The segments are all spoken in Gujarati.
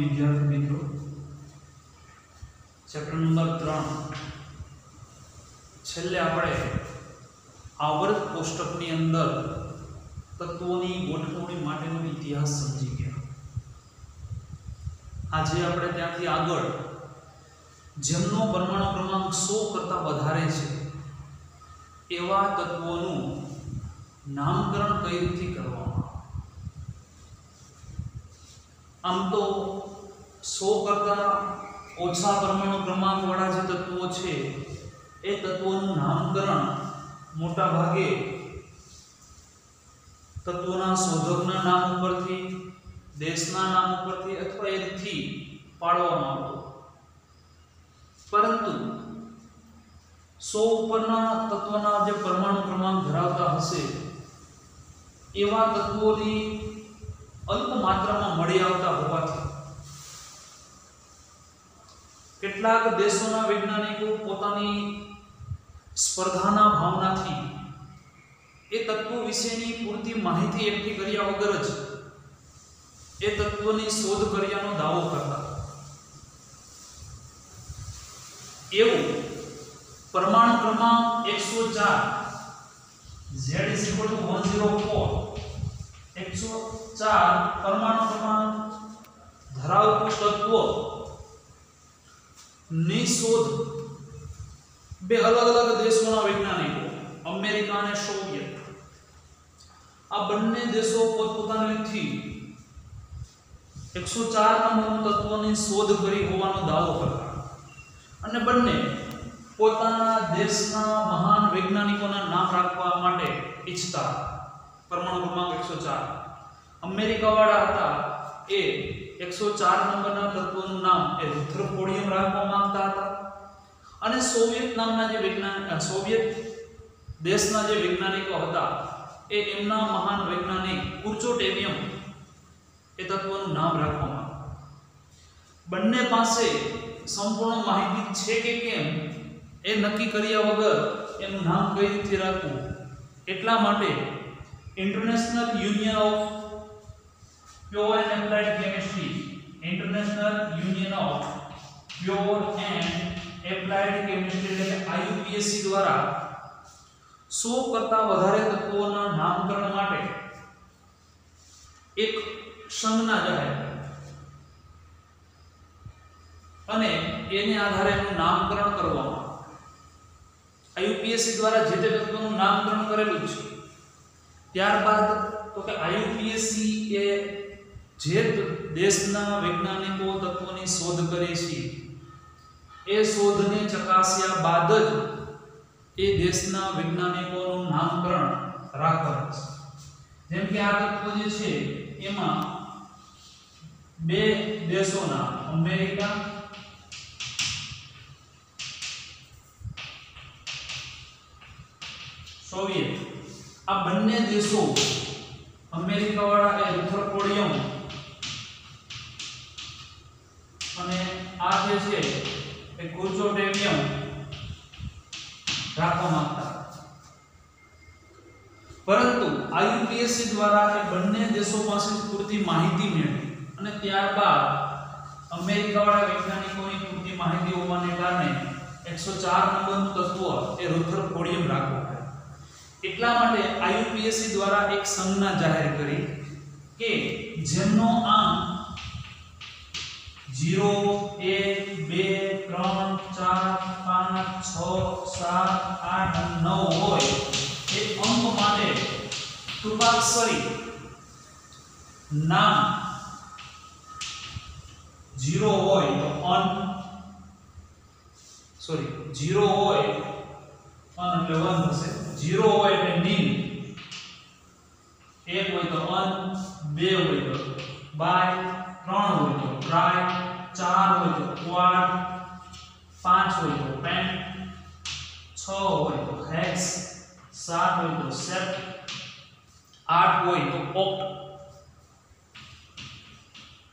विद्यार्थी मित्रों, चैप्टर नंबर 3 छेल्ले आपणे आवर्त कोष्टकनी अंदर तत्वोनी गोठवणी माटेनो इतिहास समजी गया। आज आपणे त्यांथी आगळ जेमनो परमाणु क्रमांक 100 करता वधारे छे एवा तत्वोनुं नामकरण कई रीते करवामां आम तो 100 करता ओछा परमाणु क्रमांक वाळा जे तत्वो छे ए तत्वोनुं नामकरण मोटा भागे तत्वोना शोधकना नाम उपरथी, देशना नाम उपरथी अथवा एथी पाडवामां आवतो। परंतु 100 उपरना तत्वोना जे परमाणु क्रमांक धरावता हशे एवा तत्वोनी अल्प मात्रामां मळी आवता होवाथी કેટલાક દેશોના વૈજ્ઞાનિકો પોતાની સ્પર્ધાના ભાવનાથી એ તત્વો વિશેની પૂરતી માહિતી એકઠી કર્યા વગર જ એ તત્વોની શોધ કર્યાનો દાવો કરતા। એવું પરમાણુ ક્રમાંક 104 Z=104 104 પરમાણુ ક્રમાંક ધરાવતું તત્વ निशोध बे अलग अलग देशों वैज्ञानिकों अमेरिका ने सोवियत आ बन्ने देशों पोतपोतानी रीतथी 104 नंबरનું તત્વની શોધ કરી હોવાનો દાવો કરતા અને બંને પોતાના દેશના મહાન વૈજ્ઞાનિકોના નામ રાખવા માટે ઈચ્છતા। પરમાણુ ક્રમાંક 104 અમેરિકાવાળા હતા એ 104 નંબરના તત્વનું નામ એ રુદ્રપોડિયમ રાખવા માંગતા હતા અને સોવિયત નામના જે સોવિયત દેશના જે વૈજ્ઞાનિકો હતા એ એમના મહાન વૈજ્ઞાનિક કુર્ચોટેવિયમ એ તત્વનું નામ રાખવા માંગતા। બંને પાસે સંપૂર્ણ માહિતી છે કે કેમ એ નક્કી કર્યા વગર એનું નામ કઈ રીતે રાખવું એટલા માટે international union of Pure and Applied Chemistry International Union of Pure and Applied Chemistry એટલે IUPAC દ્વારા 100 કરતા વધારે તત્વોના નામકરણ માટે એક સંજ્ઞા જાહેર કરી અને એને આધારે એનું નામકરણ કરવામાં IUPAC દ્વારા જે તે તત્વોનું નામકરણ કરેલું છે। ત્યારબાદ તો કે IUPAC એ જે દેશના વૈજ્ઞાનિકો તત્વોની શોધ કરે છે એ શોધને ચકાસ્યા બાદ જ એ દેશના વૈજ્ઞાનિકોનું નામકરણ રાખવાનું છે। જેમ કે આ તત્વ જે છે એમાં બે દેશોના અમેરિકા સોવિયત આ બંને દેશો અમેરિકાવાળા એ રુદ્રપોડિયમ અને આ જે છે એ કુર્ચોટેવિયમ રાખવા માંગતા। પરંતુ IUPAC દ્વારા એ બંને દેશો પાસે પૂરતી માહિતી મેળવી અને ત્યારબાદ અમેરિકાવાળા વૈજ્ઞાનિકોની પૂરતી માહિતી હોવાને કારણે 104 નંબરનું તત્વ એ રુદ્રપોડિયમ રાખવું પડે। એટલા માટે IUPAC દ્વારા એક સંજ્ઞા જાહેર કરી કે જેમનો આંક 0 1 2 3 4 5 6 7 8 9 હોય એ અંક માટે ટૂંકાક્ષરી નામ 0 હોય તો 0 હોય એટલે 1 થશે। 0 હોય એટલે નીલ, 1 હોય તો અન, 2 હોય તો બાય, 3 હોય તો ટ્રાય, 4 હોય તો ક્વાડ, 5 હોય તો પેન્ટ, 6 હોય તો હેક્સ, 7 હોય તો સેપ્ટ, 8 હોય તો ઓક્ટ,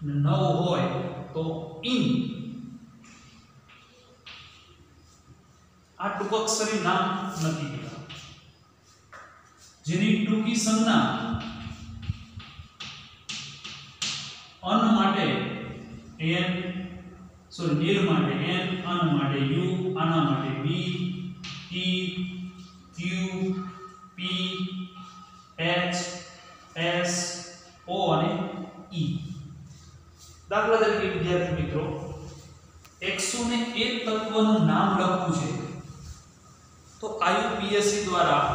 9 હોય તો ઇન। આ ટૂંકાક્ષરી નામ નથી કહેતા જેની ટૂંકી સંજ્ઞા 1 માટે n સોરી નીલ માટે n, અન માટે u, આના માટે v, t, q, p, h, s, o અને e. દાખલા તરીકે વિદ્યાર્થી મિત્રો 101 તત્વનું નામ લખવું છે તો IUPAC દ્વારા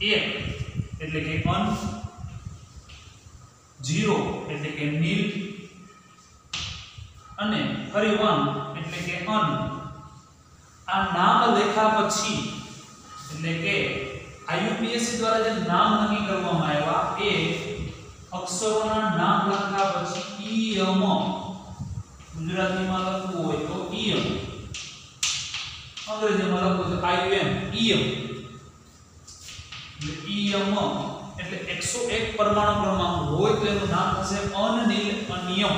1 એટલે કે અન, 0 એટલે કે નીલ અને ફરી 1 એટલે કે અન આ નામ લખ્યા પછી એટલે કે IUPAC દ્વારા જે નામ નક્કી કરવામાં આવ્યા એ અક્ષરોના નામ લખ્યા પછી ઈયમ ગુજરાતીમાં લખવું હોય તો ઈયમ, અંગ્રેજીમાં લખવું તો IUM ઈયમ એટલે ઈયમ એટલે 101 પરમાણુ ક્રમાંક હોય તો એનું નામ થશે અનનીલ અનિયમ,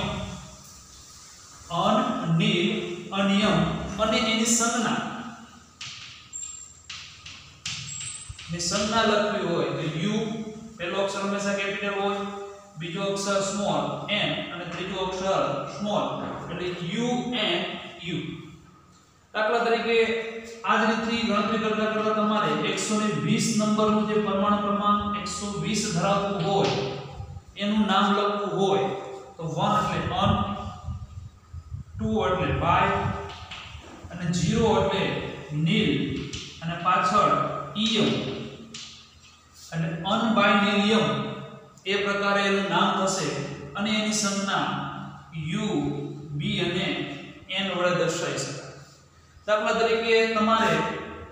અનનીલ અનિયમ અને એની સંજ્ઞા લખવી હોય તો u પહેલો અક્ષર હંમેશા કેપિટલ હોય, બીજો અક્ષર સ્મોલ n અને ત્રીજો અક્ષર સ્મોલ એટલે u and u. દાખલા તરીકે આ જ રીતની ગણતરી કરતા તમારે 120 નંબરનું જે પરમાણુ ક્રમાંક 120 ધરાવતું હોય એનું નામ લખવું હોય તો 1 એટલે અન, 2 એટલે બાય અને 0 એટલે નીલ અને પાછળ ઈયમ અને અનબાયનિલિયમ એ પ્રકારે એનું નામ થશે અને એની સંજ્ઞા u, b અને n વડે દર્શાવી શકાય. દાખલા તરીકે તમારે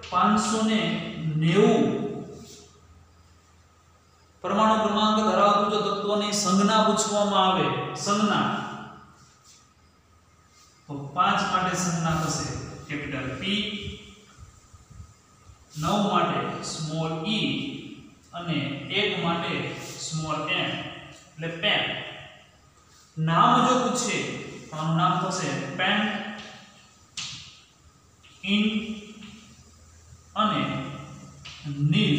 590 પરમાણુ ક્રમાંક ધરાવતું જો તત્વની સંજ્ઞા પૂછવામાં આવે સંજ્ઞા તો 5 માટે સંજ્ઞા થશે કેપિટલ P, 9 માટે સ્મોલ e અને 1 માટે સ્મોલ m એટલે પેન. નામ જો પૂછે તો આનું નામ થશે પેન, ઇન અને નીલ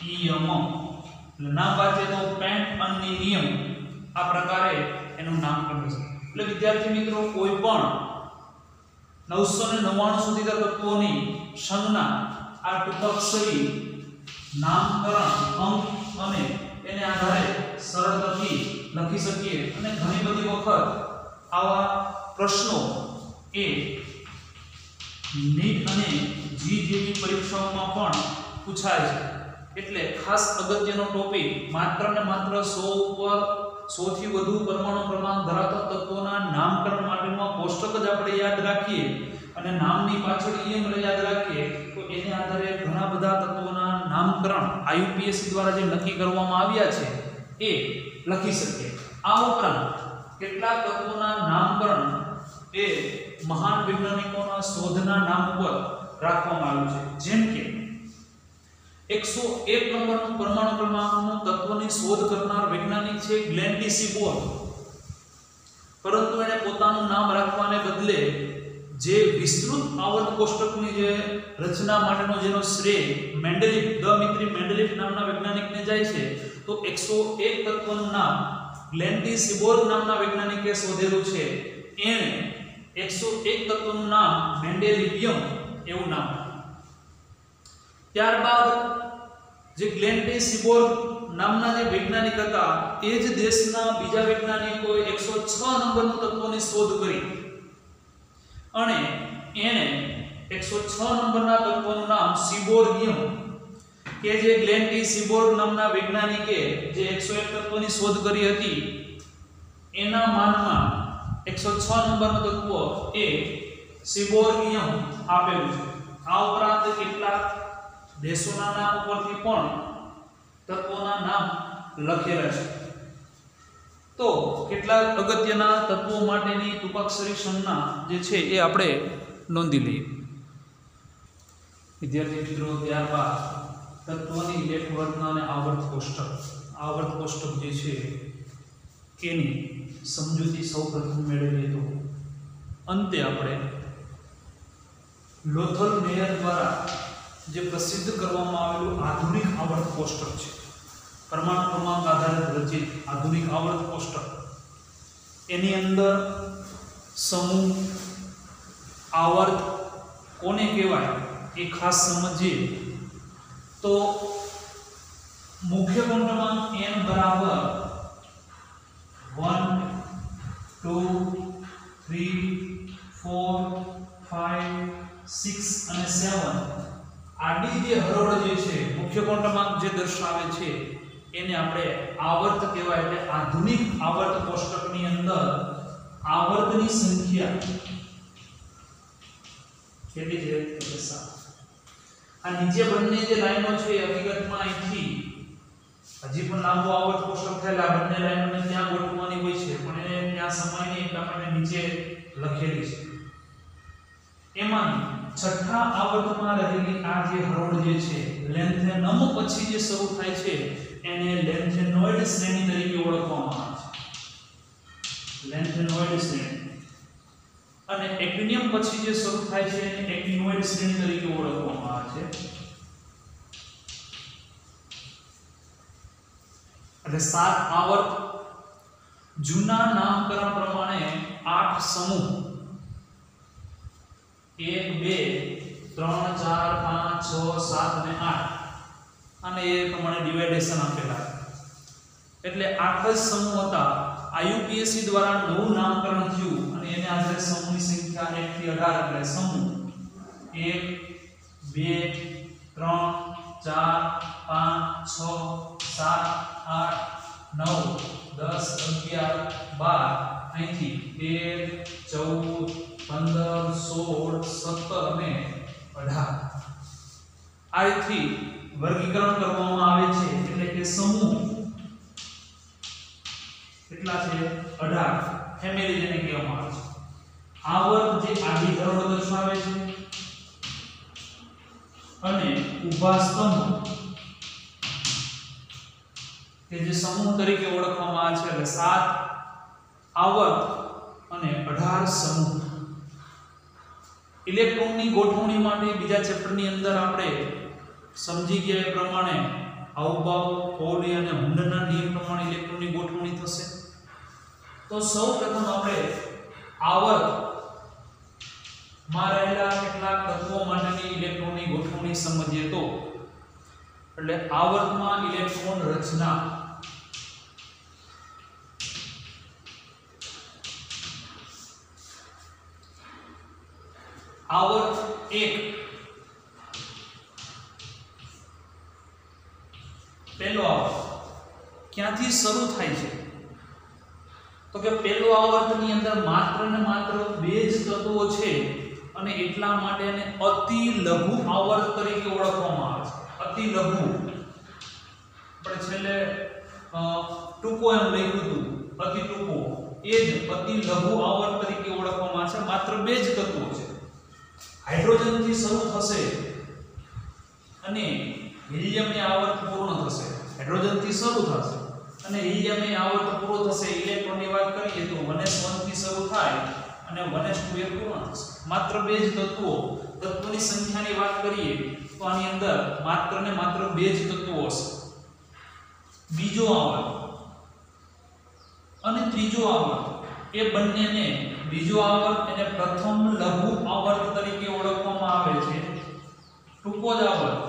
ઈયમ એટલે નામ વાંચે તો પેન અનિયમ આ પ્રકારે એનું નામકરણ થશે. એટલે વિદ્યાર્થી મિત્રો કોઈ પણ 999 સુધી તત્વોની સંજ્ઞા આ ટૂંકાક્ષરી નામકરણ અંક અને એને આધારે સરળતાથી લખી શકીએ અને ઘણી બધી વખત આવા પ્રશ્નો એ નીટ અને જી જેવી પરીક્ષાઓમાં પણ પૂછાય છે. એટલે ખાસ અગત્યનો ટોપિક માત્ર ને માત્ર 100 થી વધુ પરમાણુ ક્રમાંક ધરાવતા તત્વોના નામકરણ માટેનો કોષ્ટક જ આપણે યાદ રાખીએ અને નામની પાછળ ઈએમ યાદ રાખીએ તો એને આધારે ઘણા બધા તત્વોના નામકરણ IUPAC દ્વારા જે નક્કી કરવામાં આવ્યા છે એ લખી શકીએ. આ ઉપરાંત કેટલાક તત્વોના નામકરણ એ મહાન વૈજ્ઞાનિકોના શોધના નામ ઉપર રાખવામાં આવ્યું છે. જેમ કે 101 નંબરનું પરમાણુ ક્રમાંકનું તત્વની શોધ કરનાર વૈજ્ઞાનિક છે ગ્લેન ડી સીબોર, પરંતુ એને પોતાનું નામ રાખવાને બદલે જે વિસ્તૃત આવર્ત કોષ્ટકની જે રચના માટેનો જેનો શ્રેય મેન્ડેલિફ દમિત્રી મેન્ડેલિફ નામના વૈજ્ઞાનિકને જાય છે તો 101 તત્વનું નામ ગ્લેન ડી સીબોર નામના વૈજ્ઞાનિકે શોધેલું છે. એણે 101 તત્વનું નામ મેન્ડેલિવિયમ એવું નામ. ત્યારબાદ જે ગ્લેન ડી સીબોર નામના જે વૈજ્ઞાનિક હતા એ જ દેશના બીજા વૈજ્ઞાનિકોએ 106 નંબરનું તત્વની શોધ કરી અને એને 106 નંબરના તત્વનું નામ સીબોર્ગિયમ કે જે ગ્લેન ડી સીબોર નામના વૈજ્ઞાનિકે જે 101 તત્વની શોધ કરી હતી એના માનમાં 106 નંબરનું તત્વ એ સીબોર્ગિયમ આપેલું છે. આ ઉપરાંત કેટલાક દેશોના નામ ઉપરથી પણ તત્વોના નામ લખેલા છે. તો કેટલાક અગત્યના તત્વો માટેની ટૂંકાક્ષરી સંજ્ઞા જે છે એ આપણે નોંધી લઈએ. વિદ્યાર્થી મિત્રો ત્યારબાદ તત્વોની લેખવર્તના અને આવર્ત કોષ્ટક. આવર્ત કોષ્ટક જે છે એની સમજૂતી સૌપ્રથમ મેળવીએ તો અંતે આપણે લોથલ મેયર દ્વારા જે પ્રસિદ્ધ કરવામાં આવેલું આધુનિક આવર્ત કોષ્ટક છે, પરમાણુ ક્રમાંક આધારિત રચિત આધુનિક આવર્ત કોષ્ટક એની અંદર સમૂહ આવર્ત કોને કહેવાય એ ખાસ સમજીએ તો મુખ્ય ક્વોન્ટમ n બરાબર 1 2 3 4 5 6 અને 7 આડી જે હરોળ જે છે મુખ્ય ક્વોન્ટમ જે દર્શાવે છે એને આપણે આવર્ત કહેવાય. એટલે આધુનિક આવર્ત કોષ્ટકની અંદર આવર્તની સંખ્યા કેટલી છે? 7. આ નીચે બંને જે લાઈનો છે હકીકતમાં અહીંથી હજી પણ લાંબુ આવર્ત કોષ્ટક થયેલા બંને લાઈનોને ત્યાં ગોઠવવાની હોય છે પણ એને ત્યાં સમય નહીં એટલા માટે નીચે લખેલી છે. એમાં છઠ્ઠા આવર્તમાં રહેલી આ જે હરોળ જે છે લેન્થેનમ પછી જે શરૂ થાય છે એને લેન્થેનોઇડ શ્રેણી તરીકે ઓળખવામાં આવે છે. લેન્થેનોઇડ શ્રેણી. અને એક્ટિનિયમ પછી જે શરૂ થાય છે એને એક્ટિનોઇડ શ્રેણી તરીકે ઓળખવામાં આવે છે. એટલે 7 આવર્ત જૂના નામકરણ પ્રમાણે 8 સમૂહ 1 2 3 4 5 6 7 અને 8 અને એ પ્રમાણે ડિવાઇડેશન આપેલા. એટલે 8 જ સમૂહ હતા. આઈયુપીએસસી દ્વારા નવું નામકરણ થયું અને એને આધારે સમૂહની સંખ્યા 1 થી 18 એટલે સમૂહ 1 2 3 4 5 6 7 8 9 10 11 12 અહીંથી 13 14 15 16 17 અને 18 આ રીતથી વર્ગીકરણ કરવામાં આવે છે. એટલે કે સમૂહ કેટલા છે? 18 ફેમિલી જેને કહેવામાં આવે છે. આવર્ત જે આડી હરોળ દર્શાવે છે અને ઊભા સ્તંભ કે જે સમૂહ તરીકે ઓળખવામાં આવે છે. એટલે 7 આવર્ત અને 18 સમૂહ. ઇલેક્ટ્રોનની ગોઠવણી માટે બીજા ચેપ્ટરની અંદર આપણે સમજી ગયા એ પ્રમાણે હાઉભાવ, પૌલી અને હુન્ડના નિયમ પ્રમાણે ઇલેક્ટ્રોનની ગોઠવણી થશે. તો સૌપ્રથમ આપણે આવર્ત માં રહેલા કેટલાક તત્વો માટેની ઇલેક્ટ્રોનની ગોઠવણી સમજીએ તો એટલે આવર્તમાં ઇલેક્ટ્રોન રચના. આવર્ત 1 પહેલો આવર્ત ક્યાંથી શરૂ થાય છે તો કે પહેલો આવર્તની અંદર માત્ર ને માત્ર 2 જ તત્વો છે અને એટલા માટે એને અતિ લઘુ આવર્ત તરીકે ઓળખવામાં આવે છે. અતિ લઘુ આપણે છેલ્લે ટૂંકો એમ લખ્યું હતું અતિ ટૂંકો એ જ અતિ લઘુ આવર્ત તરીકે ઓળખવામાં આવે છે. માત્ર 2 જ તત્વો છે. હાઇડ્રોજન થી શરૂ થશે અને હિલિયમની આવર્ત પૂર્ણ થશે. હાઇડ્રોજન થી શરૂ થશે અને હિલિયમની આવર્ત પૂર્ણ થશે. ઇલેક્ટ્રોનની વાત કરીએ તો 1s1 થી શરૂ થાય અને 1s2 એ પૂર્ણ થશે. માત્ર 2 જ તત્વો. તત્વોની સંખ્યાની વાત કરીએ તો આની અંદર માત્ર ને માત્ર 2 જ તત્વો હશે. બીજો આવર્ત અને ત્રીજો આવર્ત એ બંનેને બીજો આવર્ત એને પ્રથમ લઘુ આવર્ત તરીકે ઓળખવામાં આવે છે. ટૂંકો જ આવર્ત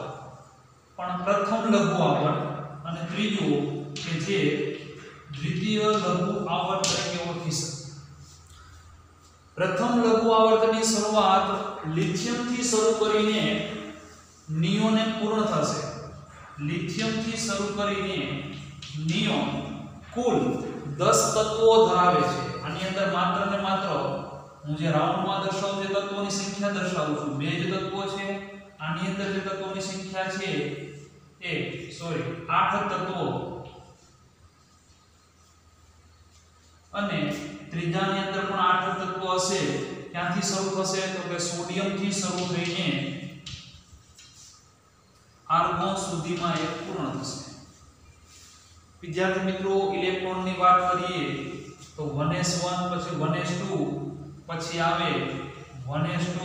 પણ પ્રથમ લઘુ આવર્ત અને ત્રીજો કે જે દ્વિતીય લઘુ આવર્ત તરીકે ઓળખી શકાય. પ્રથમ લઘુ આવર્તની શરૂઆત લિથિયમ થી શરૂ કરીને નિયોને પૂર્ણ થશે. લિથિયમ થી શરૂ કરીને નિયોન કુલ 10 તત્વો ધરાવે છે. આની અંદર માત્ર ને માત્ર હું જે રાઉન્ડમાં દર્શાવું જે તત્વોની સંખ્યા દર્શાવું છું 2 જ તત્વો છે. આની અંદર જે તત્વોની સંખ્યા છે એ 8 તત્વો અને ત્રીજાની અંદર પણ 8 તત્વો હશે. ક્યાંથી શરૂ થશે તો કે સોડિયમ થી શરૂ થઈને આર્ગોન સુધીમાં એ પૂર્ણ થશે. વિદ્યાર્થી મિત્રો ઇલેક્ટ્રોનની વાત કરીએ તો 1s1 પછી 1s2 પછી આવે 1s2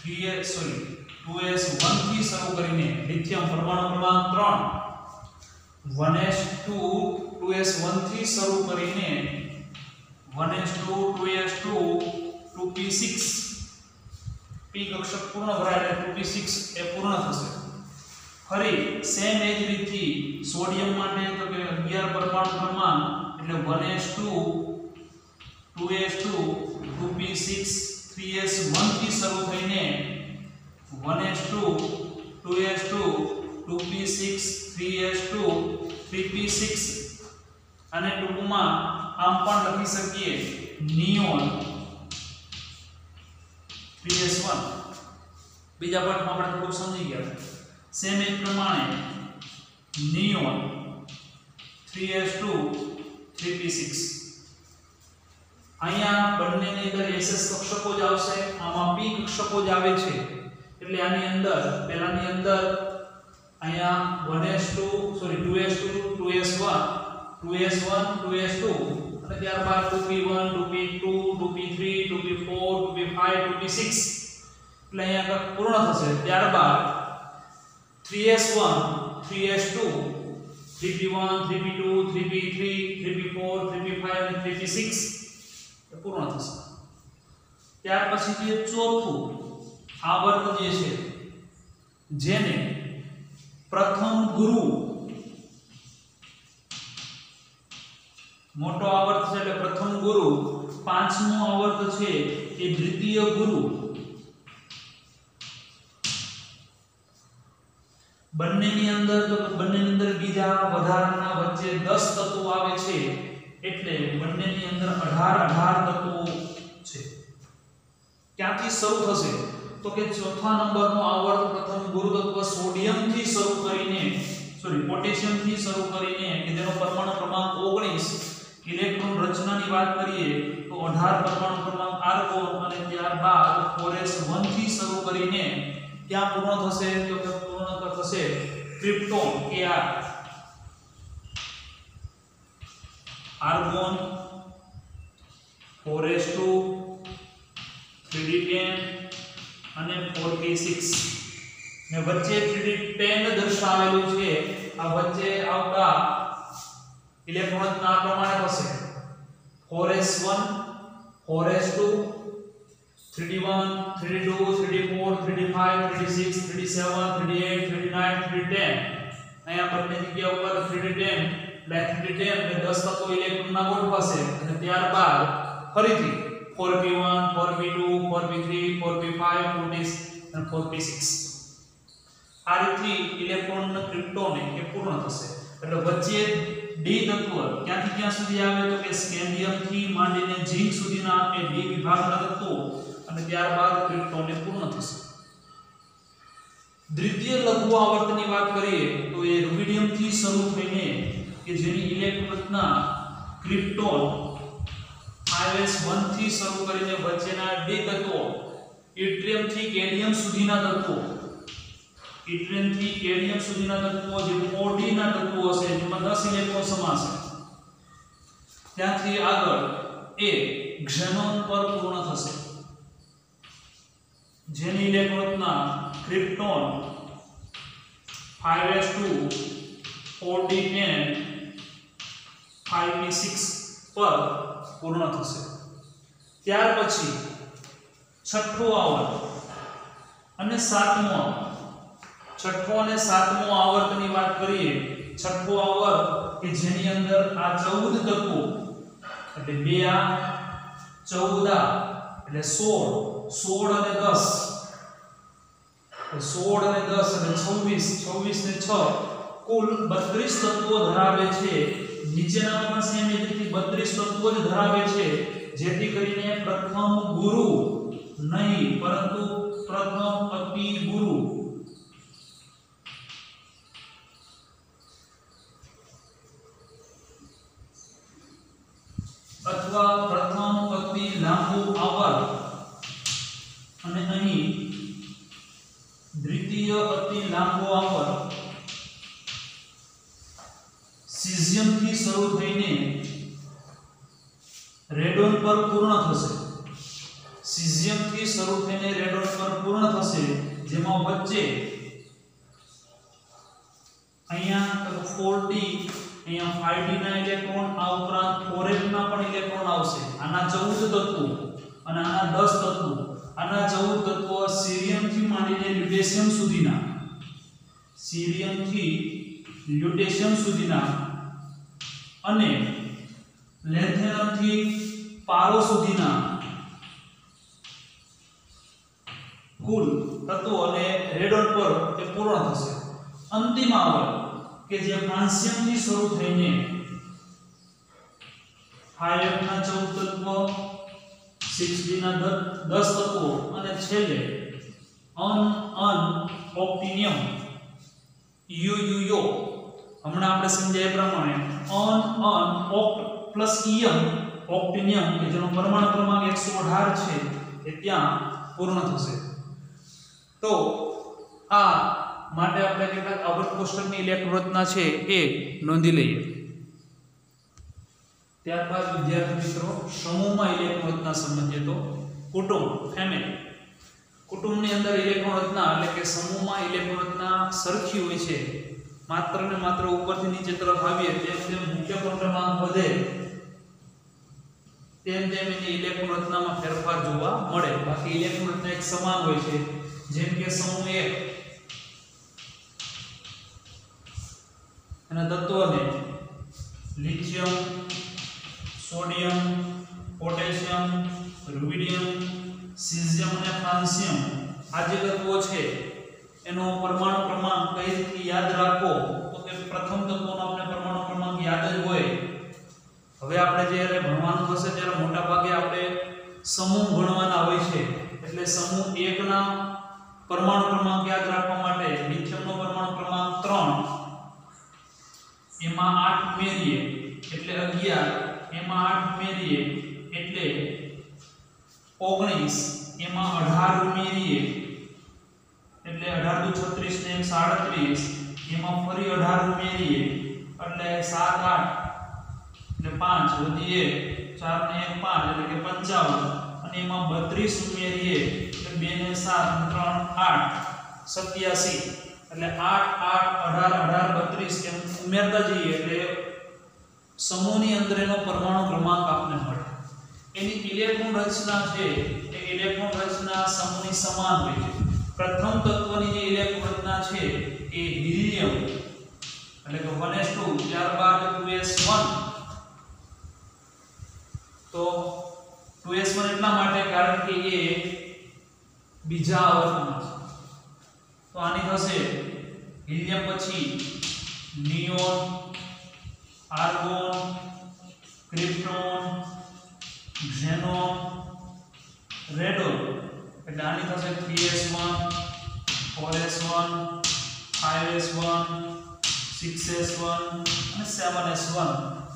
2s1 થી શરૂ કરીને લિથિયમ પરમાણુ ક્રમાંક 3 1s2 2s1 થી શરૂ કરીને 1s2 2s2 2p6 p કક્ષક પૂર્ણ ભરાય એટલે 2p6 એ પૂર્ણ થશે. ફરી સેમ એ જ રીતથી સોડિયમ માટે તો કે 11 પરમાણુ ક્રમાંક એટલે 1s2 2s2 2p6 3s1 થી શરૂ થઈને 1s2 2s2 2p6 3s2 3p6 અને ટૂંકમાં આમ પણ લખી શકીએ નિયોન 3s1. બીજા પાઠમાં આપણે થોડું સમજી ગયા. સેમ એ પ્રમાણે નિયોન 3s2 3p6 અહીંયા બંનેની અંદર SS કક્ષકો જ આવશે, આમાં p કક્ષકો જ આવે છે એટલે આની અંદર પહેલાની અંદર અહીંયા 1s2 sorry 2s2 2s1 2s1 2s2 અને ત્યારબાદ 2p1 2p2 2p3 2p4 2p5 2p6 એટલે અહીંયા પૂર્ણ થશે. ત્યારબાદ 3s1 3s2 3p1 3p2 3p3 3p4 3p5 અને 3p6 પૂર્ણ થશે. ત્યાર પછી જે ચોથું આવર્ત જે છે જેને પ્રથમ ગુરુ મોટો આવર્ત છે એટલે પ્રથમ ગુરુ, પાંચમો આવર્ત છે એ દ્વિતીય ગુરુ. બંનેની અંદર બીજા વધારાના વચ્ચે 10 તત્વો આવે છે એટલે બંનેની અંદર 18 તત્વો છે. ક્યાંથી શરૂ થશે તો કે ચોથા નંબરનો આવર્ત પ્રથમ ગુરુ તત્વ સોડિયમ થી શરૂ કરીને પોટેશિયમ થી શરૂ કરીને કે જેનો પરમાણુ ક્રમાંક 19 ઇલેક્ટ્રોન રચનાની વાત કરીએ તો 18 પરમાણુ ક્રમાંક આર્ગોન અને ત્યારબાદ 4s1 થી શરૂ કરીને ક્યાં પૂર્ણ થશે તો કે પૂર્ણ થશે krypton Kr argon 4s2 3d10 અને 4p6 ને વચ્ચે 3d10 દર્શાવેલું છે. આ વચ્ચે આવતા ઇલેક્ટ્રોનના પ્રમાણે થશે 4s1 4s2 3d1 3d2 3d4 3d5 3d6 3d7 3d8 3d9 3d10 અહીંયા બંને જગ્યા ઉપર 3d10 એટલે 10 તત્વો ઇલેક્ટ્રોનના ગોઠવાશે અને ત્યારબાદ ફરીથી 4p1 4p2 4p3 4p5 4p6 અને 4p6 આ રીતથી ઇલેક્ટ્રોનના ક્રિપ્ટોન એ પૂર્ણ થશે. એટલે વચ્ચે ડી તત્વ ક્યાંથી ક્યાં સુધી આવે તો કે સ્કેન્ડિયમ થી માંડીને ઝિંક સુધીના એ ડી વિભાગના તત્વો અને ત્યારબાદ ક્રિપ્ટોન એ પૂર્ણ થશે. દ્વિતીય લઘુ આવર્તની વાત કરીએ તો એ રુબિડિયમ થી શરૂ થઈને કે જેની ઇલેક્ટ્રોન રચના ક્રિપ્ટોન 5s1 થી શરૂ કરીને વચ્ચેના ડી તત્વો ઇટ્રિયમ થી કેડિયમ સુધીના તત્વો ઇટ્રિયમ થી કેડિયમ સુધીના તત્વો જે 4d ના તત્વો હશે જેમાં 10 ઇલેક્ટ્રોન સમાશે ત્યાંથી આગળ એ ઝેનોન પર પૂર્ણ થશે જેની ઇલેક્ટ્રોન રચના ક્રિપ્ટોન 5s2 4d10 5p6 પર પૂર્ણ થશે. ત્યાર પછી છઠ્ઠો આવર્ત અને સાતમો છઠ્ઠો અને સાતમો આવર્તની વાત કરીએ. છઠ્ઠો આવર્ત કે જેની અંદર આ 14 તત્વો એટલે 2 આ 14 એટલે 16 અને 10 16 અને 10 એટલે 26 ને 6 કુલ 32 તત્વો ધરાવે છે. નીચેનામાં પણ સેમ એ રીતે 32 તત્વો જ ધરાવે છે જેથી કરીને પ્રથમ ગુરુ નહીં પરંતુ પ્રથમ અતિ ગુરુ અથવા પ્રથમ અતિ લાંબુ આવર્ત અને અહીં દ્વિતીય અતિ લાંબુ આવર્ત સીઝિયમ થી શરૂ થઈને રેડોન પર પૂર્ણ થશે. સીઝિયમ થી શરૂ થઈને રેડોન પર પૂર્ણ થશે જેમાં વચ્ચે અહીંયા 4d અહીંયા 5d ના ઇલેક્ટ્રોન આ ઉપરાંત 4f ના પણ ઇલેક્ટ્રોન આવશે આના 14 તત્વો અને આના 10 તત્વો આના 14 તત્વો સીરિયમ થી માંડીને લ્યુટેશિયમ સુધીના અને લેન્થેનમ થી પારો સુધીના કુલ તત્વો અને રેડોન પર તે પૂર્ણ થશે અંતિમ આવર્ત કે જે ફ્રાન્સિયમ થી શરૂ થઈને 5f ના 14 તત્વો 6d ના 10 તત્વો અને છેલ્લે ઓક્ટિનિયમ યુયુયો હમણાં આપણે સમજાય પ્રમાણે ઓક્ટ પ્લસ ઇયમ ઓક્ટિનિયમ કે જેનો પરમાણુ ક્રમાંક 118 છે એ ત્યાં પૂર્ણ થશે તો આ માટે આપણે કેટલાક આવર્ત કોષ્ટકની ઇલેક્ટ્રોન રચના છે એ નોંધી લઈએ ત્યારબાદ વિદ્યાર્થી મિત્રો સમૂહમાં ઇલેક્ટ્રોન રચના સમજીએ તો કુટુંબ ફેમિલી કુટુંબની અંદર ઇલેક્ટ્રોન રચના એટલે કે સમૂહમાં ઇલેક્ટ્રોન રચના સરખી હોય છે માત્ર ને માત્ર ઉપરથી નીચે તરફ આવીએ તેમ તેમ મુખ્ય ક્રમાંક વધે તેમ તેમ એની ઇલેક્ટ્રોન રચનામાં ફેરફાર જોવા મળે બાકી ઇલેક્ટ્રોન રચના એક સમાન હોય છે જેમ કે સમૂહ 1 એના તત્વોને lithium sodium potassium rubidium caesium અને ફ્રાન્સિયમ આ જે તત્વો છે એનો પરમાણુ ક્રમાંક કઈ રીતે યાદ રાખવો તો કે પ્રથમ તત્વોનો આપણે પરમાણુ ક્રમાંક યાદ જ હોય હવે આપણે જ્યારે ભણવાનું થશે ત્યારે મોટા ભાગે આપણે સમૂહ ભણવાના હોય છે એટલે સમૂહ 1 ના પરમાણુ ક્રમાંક યાદ રાખવા માટે લિથિયમનો પરમાણુ ક્રમાંક 3 એમાં 8 ઉમેરીએ એટલે 11 એમાં 8 ઉમેરીએ એટલે 19 એમાં 18 ઉમેરીએ એટલે 18 દુ 36 ને 37 એમાં ફરી 18 ઉમેરીએ એટલે 7 8 એટલે 5 વધી 1 4 ને 1 5 એટલે કે 55 અને એમાં 32 ઉમેરીએ એટલે 2 ને 7 અને 3 8 87 એટલે 8 8 18 18 32 એમ ઉમેરતા જઈએ એટલે સમૂહની અંદર એનો પરમાણુ ક્રમાંક આપને મળે એની ઇલેક્ટ્રોન રચના છે એ ઇલેક્ટ્રોન રચના સમૂહની સમાન હોય છે પ્રથમ તત્વની જે ઇલેક્ટ્રોન રચના છે એ હિલિયમ એટલે કે 1s2 ત્યારબાદ 2s1 તો 2s1 એટલા માટે કારણ કે એ બીજા આવર્તમાં છે તો આની થશે હિલિયમ પછી neon argon krypton xenon radon એટલે આની થશે 3s1 4s1 5s1 6s1 અને 7s1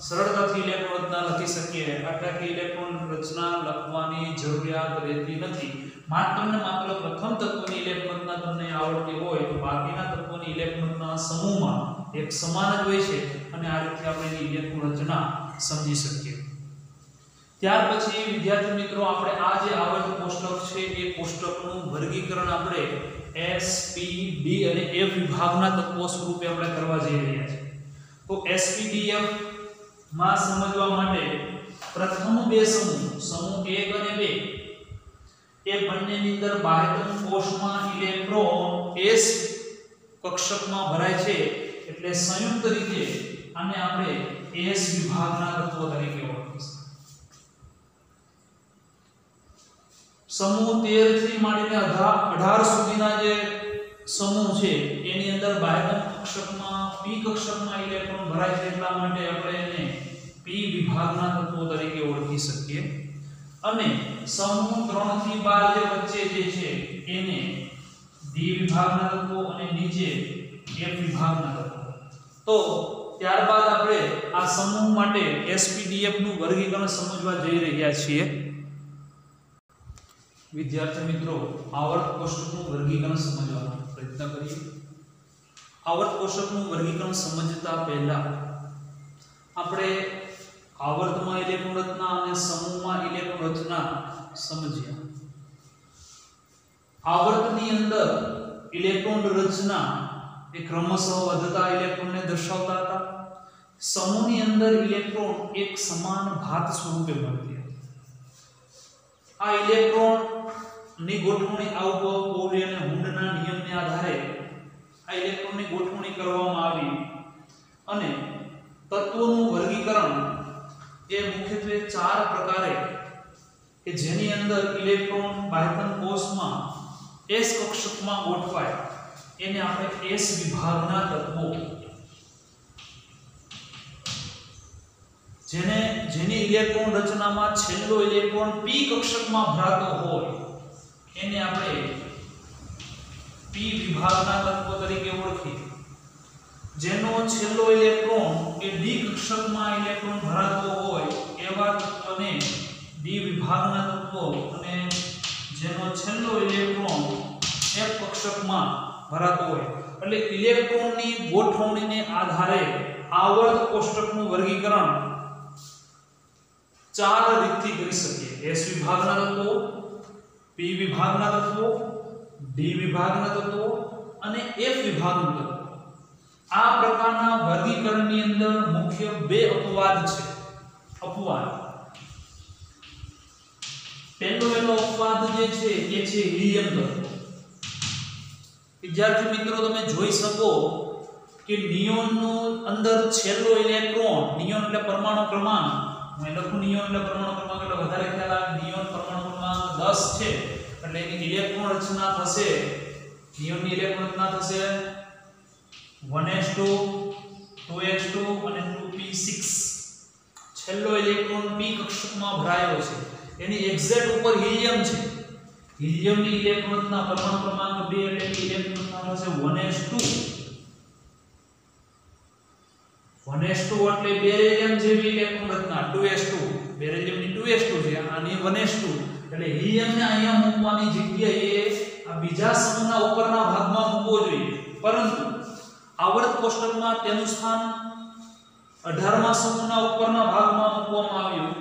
સરળતાથી ઇલેક્ટ્રોન રચના લખી શકીએ આટલી ઇલેક્ટ્રોન રચના લખવાની જરૂરિયાત રહેતી નથી માત્ર ને માત્ર પ્રથમ તત્વની ઇલેક્ટ્રોન રચના તમને આવડતી હોય તો બાકીના તત્વોની ઇલેક્ટ્રોન રચના સમૂહમાં એક સમાન જ હોય છે અને આ રીતે આપણે એની ઇલેક્ટ્રોન રચના સમજી શકીએ ત્યાર પછી વિદ્યાર્થી મિત્રો આપણે આ જે આવર્ત કોષ્ટક છે એ કોષ્ટકનું વર્ગીકરણ આપણે S P D અને F વિભાગના તત્વો સ્વરૂપે આપણે કરવા જઈ રહ્યા છીએ તો S P D F માં સમજવા માટે પ્રથમ બે સમૂહ 1 અને 2 એ બંનેની અંદર બાહ્યતમ કોષમાં ઇલેક્ટ્રોન S કક્ષકમાં ભરાય છે એટલે સંયુક્ત રીતે આને આપણે S વિભાગના તત્વો તરીકે ઓળખીશું સમૂહ 13 થી માંડીને 18 સુધીના જે સમૂહ છે એની અંદર બાહ્યતમ કક્ષકમાં P કક્ષકમાં ઇલેક્ટ્રોન ભરાય છે એટલા માટે આપણે એને P વિભાગના તત્વો તરીકે ઓળખી શકીએ અને સમૂહ 3 થી 12 જે વચ્ચે જે છે એને D વિભાગના તત્વો અને નીચે F વિભાગના તત્વો તો ત્યારબાદ આપણે આ સમૂહ માટે SPDF નું વર્ગીકરણ સમજવા જઈ રહ્યા છીએ વિદ્યાર્થી મિત્રો આવર્ત કોષ્ટકનું વર્ગીકરણ સમજવાનો પ્રયત્ન કરીએ આવર્ત કોષ્ટકનું વર્ગીકરણ સમજતા પહેલા આપણે આવર્તમાં ઇલેક્ટ્રોન રચના અને સમૂહમાં ઇલેક્ટ્રોન રચના સમજ્યા આવર્તની અંદર ઇલેક્ટ્રોન રચના એ ક્રમશઃ વધતા ઇલેક્ટ્રોનને દર્શાવતા હતા સમૂહની અંદર ઇલેક્ટ્રોન એક સમાન ભાત સ્વરૂપે મળતી હતી. આ ઇલેક્ટ્રોન ની ગોઠવણી પાઉલી અને હુન્ડના નિયમને આધારે આ ઇલેક્ટ્રોનની ગોઠવણી કરવામાં આવી અને તત્વોનું વર્ગીકરણ એ મુખ્યત્વે 4 પ્રકારે કે જેની અંદર ઇલેક્ટ્રોન બાહ્યતમ કોષમાં S કક્ષકમાં ગોઠવાય એને આપણે S વિભાગના તત્વો, જેની ઇલેક્ટ્રોન રચનામાં છેલ્લો ઇલેક્ટ્રોન p કક્ષકમાં ભરાતો હોય એને આપણે p વિભાગના તત્વો તરીકે ઓળખીએ. જેનો છેલ્લો ઇલેક્ટ્રોન એ d કક્ષકમાં ઇલેક્ટ્રોન ભરાતો હોય એવા તત્વને d વિભાગના તત્વો અને જેનો છેલ્લો ઇલેક્ટ્રોન f કક્ષકમાં ભરાતો હોય એટલે ઇલેક્ટ્રોનની ગોઠવણીને આધારે આવર્ત કોષ્ટકનું વર્ગીકરણ 4 રીતથી કરી શકીએ. S વિભાગના તત્વો, p વિભાગના તત્વો, d વિભાગના તત્વો અને f વિભાગના તત્વો. આ પ્રકારના વર્ગીકરણની અંદર મુખ્ય 2 અપવાદ છે. અપવાદ પહેલો અપવાદ જે છે એ છે હિલિયમ તત્વ. વિદ્યાર્થી મિત્રો તમે જોઈ શકો કે નિયોનનો અંદર છેલ્લો ઇલેક્ટ્રોન, નિયોન એટલે પરમાણુ ક્રમાંક, હું લખું નિયોન એટલે પરમાણુ ક્રમાંક એટલે વધારે ખ્યાલ આવે. નિયોન પરમાણુ ક્રમાંક 10 છે એટલે એની ઇલેક્ટ્રોન રચના થશે, નિયોનની ઇલેક્ટ્રોન રચના થશે 1s2 2s2 અને 2p6. છેલ્લો ઇલેક્ટ્રોન p કક્ષકમાં ભરાયો છે એની એક્ઝેક્ટ ઉપર હિલિયમ છે. હિલિયમની ઇલેક્ટ્રોન રચના પરમાણુ ક્રમાંક 2 એટલે કે ઇલેક્ટ્રોન રચના થશે 1s2. 1s2 એટલે બેરિલિયમ જેવી ઇલેક્ટ્રોન રચના 2s2, બેરિલિયમની 2s2 છે આની 1s2 એટલે હિલિયમને અહીંયા મૂકવાની જગ્યાએ આ બીજા સમૂહના ઉપરના ભાગમાં મૂકવો જોઈએ, પરંતુ આવર્ત કોષ્ટકમાં તેનું સ્થાન 18મા સમૂહના ઉપરના ભાગમાં મૂકવામાં આવ્યું.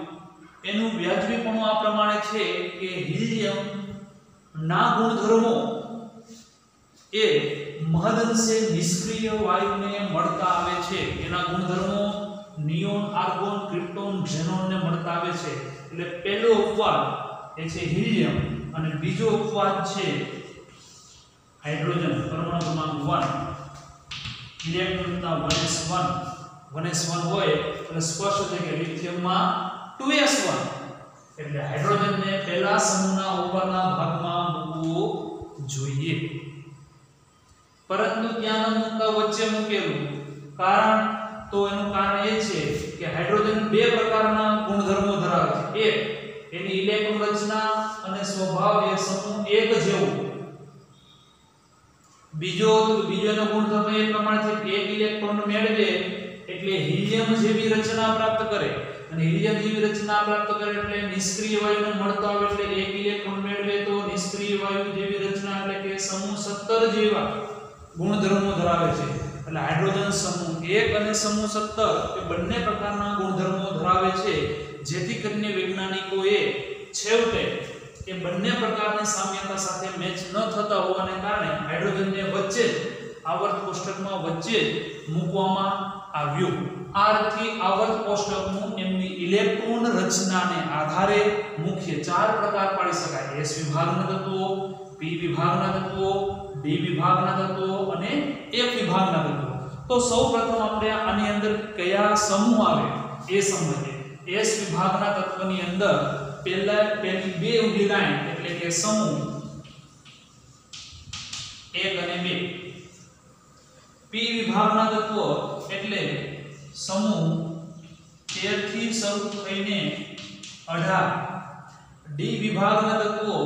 એનું વ્યાજબીપણું આ પ્રમાણે છે કે હિલિયમ ના ગુણધર્મો એ મહદઅંશે નિષ્ક્રિય વાયુને મળતા આવે છે. એના ગુણધર્મો નિયોન, આર્ગોન, ક્રિપ્ટોન, ઝેનોનને મળતા આવે છે. એટલે પહેલો અપવાદ એ છે હિલિયમ અને બીજો અપવાદ છે હાઇડ્રોજન પરમાણુ ક્રમાંક 1. ઇલેક્ટ્રોનના 1s1 હોય એટલે સ્પષ્ટ છે કે લિથિયમમાં 2s1 એટલે હાઇડ્રોજનને પહેલા સમૂહના ઉપરના ભાગમાં મૂકવો જોઈએ, પરંતુ ત્યાં ન મૂકતા વચ્ચે મૂકેલું. એનું કારણ એ છે કે હાઇડ્રોજન 2 પ્રકારના ગુણધર્મો ધરાવે છે. એક, એની ઇલેક્ટ્રોન રચના અને સ્વભાવ એ સમૂહ 1 જેવો. બીજો એનો ગુણધર્મ એ પ્રમાણે છે કે એક ઇલેક્ટ્રોન મેળવે એટલે હિલિયમ જેવી રચના પ્રાપ્ત કરે, અને હિલિયમ જેવી રચના પ્રાપ્ત કરે એટલે નિષ્ક્રિય વાયુને મળતા આવે એટલે એક ઇલેક્ટ્રોન મેળવે તો નિષ્ક્રિય વાયુ જેવી રચના એટલે કે સમૂહ 17 જેવા ગુણધર્મો ધરાવે છે. એટલે હાઇડ્રોજન સમૂહ 1 અને સમૂહ 17 એ બંને પ્રકારના ગુણધર્મો ધરાવે છે, જેથી કરીને વૈજ્ઞાનિકોએ છેવટે એ બંને પ્રકારની સામ્યતા સાથે મેચ ન થતા હોવાને કારણે હાઇડ્રોજનને વચ્ચે જ આવર્ત કોષ્ટકમાં વચ્ચે જ મૂકવામાં આવ્યું. આ રીતે આવર્ત કોષ્ટકનું એમની ઇલેક્ટ્રોન રચનાને આધારે મુખ્ય 4 પ્રકાર પાડી શકાય: S વિભાગના તત્વો, P વિભાગના તત્વો, D વિભાગના તત્વો અને F વિભાગના તત્વો. તો સૌપ્રથમ આપણે આની અંદર કયા સમૂહ આવે એ સમજીએ. S વિભાગના તત્વની અંદર પહેલી 2 ઊભી લાઈન એટલે કે સમૂહ 1 અને 2. P વિભાગના તત્વો એટલે સમૂહ 13 થી શરૂ થઈને 18. D વિભાગના તત્વો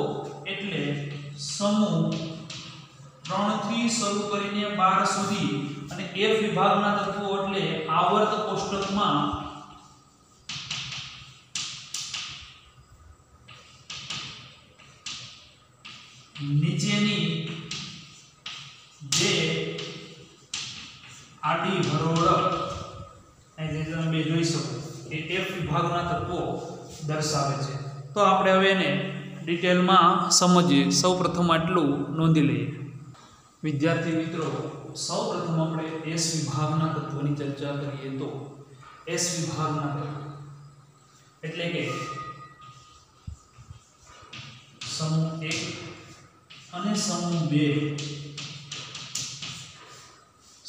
એટલે સમૂહ 3 થી શરૂ કરીને 12 સુધી, અને F વિભાગના તત્વો એટલે આવર્ત કોષ્ટકમાં નીચેની જે આડી હરોળ અહીં તમે જોઈ શકો એ F વિભાગના તત્વો દર્શાવે છે. તો આપણે હવે એને ડિટેલમાં સમજીએ. સૌપ્રથમ આટલું નોંધી લઈએ. વિદ્યાર્થી મિત્રો, સૌપ્રથમ આપણે S વિભાગના તત્વની ચર્ચા કરીએ તો S વિભાગના તત્વો એટલે કે સમૂહ 1 અને સમૂહ 2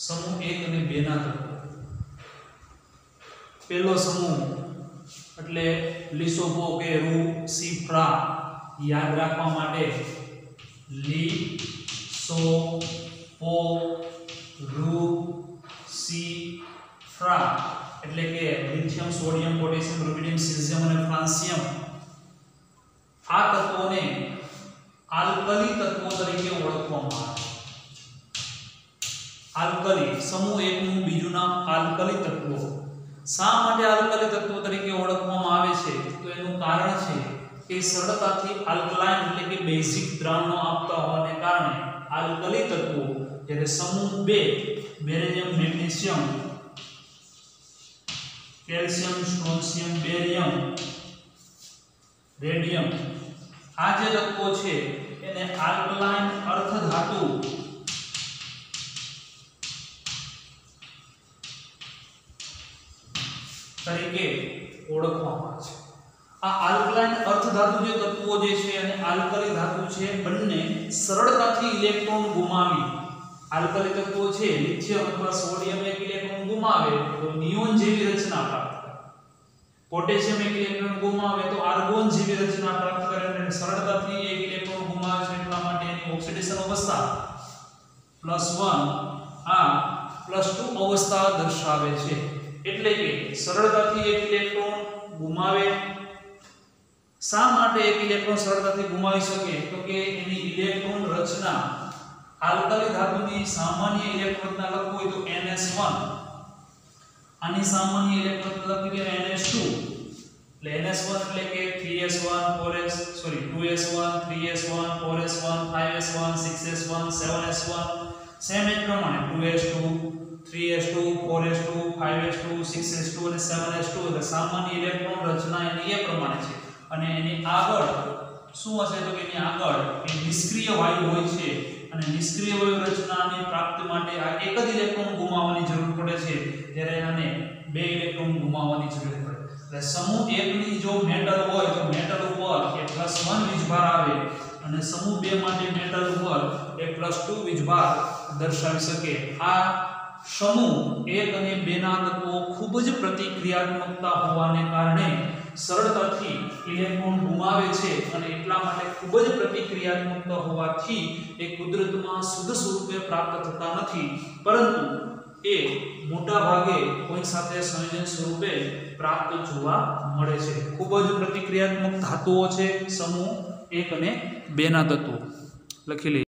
સમૂહ 1 અને 2 ના તત્વો પહેલો સમૂહ એટલે લિસોપોકેરુસિફ્રા યાદ રાખવા માટે લિસોપોરુસિફ્રા એટલે કે lithium sodium potassium rubidium caesium અને ફ્રાન્સિયમ આ તત્વોને આલ્કલી તત્વો તરીકે ઓળખવામાં આવે છે. આલ્કલી સમૂહ 1 નું બીજું નામ આલ્કલી તત્વો. શા માટે આલ્કલી તત્વો તરીકે ઓળખવામાં આવે છે તો એનું કારણ છે કે સરળતાથી આલ્કલાઇન એટલે કે બેઝિક દ્રાવણો આપતા હોવાને કારણે આલ્કલી તત્વો જ્યારે સમૂહ 2 barium magnesium calcium strontium barium radium આ જે તત્વો છે એને આલ્કલાઇન અર્ધધાતુ તરીકે ઓળખવામાં આવે છે. આ આલ્કલાઇન અર્ધધાતુ જે તત્વો જે છે અને આલ્કલી ધાતુ છે બંને સરળતાથી ઇલેક્ટ્રોન ગુમાવી આલ્કલી તત્વો છે લિથિયમ અથવા સોડિયમ એક ઇલેક્ટ્રોન ગુમાવે તો નિયોન જેવી રચના પ્રાપ્ત કરે. પોટેશિયમ એક ઇલેક્ટ્રોન ગુમાવે તો આર્ગોન જેવી રચના પ્રાપ્ત કરે અને સરળતાથી એક ઇલેક્ટ્રોન ગુમાવે છે એટલા માટે એની ઓક્સિડેશન અવસ્થા +1 આ +2 અવસ્થા દર્શાવે છે. એટલે કે સરળતાથી એક ઇલેક્ટ્રોન ગુમાવે. શા માટે એક ઇલેક્ટ્રોન સરળતાથી ગુમાવી શકે તો કે એની ઇલેક્ટ્રોન રચના આલ્કલી ધાતુની સામાન્ય ઇલેક્ટ્રોન રચના લખવું હોય તો NS1 આની સામાન્ય ઇલેક્ટ્રોન લખી દે NS2 એટલે NS1 એટલે કે 3s1 4s 2s1 3s1 4s1 5s1 6s1 7s1 same એ પ્રમાણે 2s2 3s2 4s2 5s2 6s2 અને 7s2 એટલે સામાન્ય ઇલેક્ટ્રોન રચના એની એ પ્રમાણે છે. અને એની આગળ શું હશે તો કે એની આગળ એ નિષ્ક્રિય વાયુ હોય છે અને નિષ્ક્રિય વાયુ રચનાની પ્રાપ્તિ માટે આ એક જ ઇલેક્ટ્રોન ગુમાવવાની જરૂર પડે છે જ્યારે આને બે ઇલેક્ટ્રોન ગુમાવવાની જરૂર પડે. એટલે સમૂહ 1 ની જો મેટલ હોય તો મેટલ ઉપર એ +1 વીજભાર આવે અને સમૂહ 2 માટે મેટલ ઉપર એ +2 વીજભાર દર્શાવી શકે. આ સમૂહ 1 અને 2 ના તત્વો ખૂબ જ પ્રતિક્રિયાત્મકતા હોવાને કારણે સરળતાથી ઇલેક્ટ્રોન ગુમાવે છે અને એટલા માટે ખૂબ જ પ્રતિક્રિયાત્મકતા હોવાથી એ કુદરતમાં શુદ્ધ સ્વરૂપે પ્રાપ્ત થતા નથી પરંતુ એ મોટા ભાગે કોઈ સાથે સંયોજન સ્વરૂપે પ્રાપ્ત જોવા મળે છે. ખૂબ જ પ્રતિક્રિયાત્મક ધાતુઓ છે સમૂહ 1 અને 2 ના તત્વો. લખી લઈએ.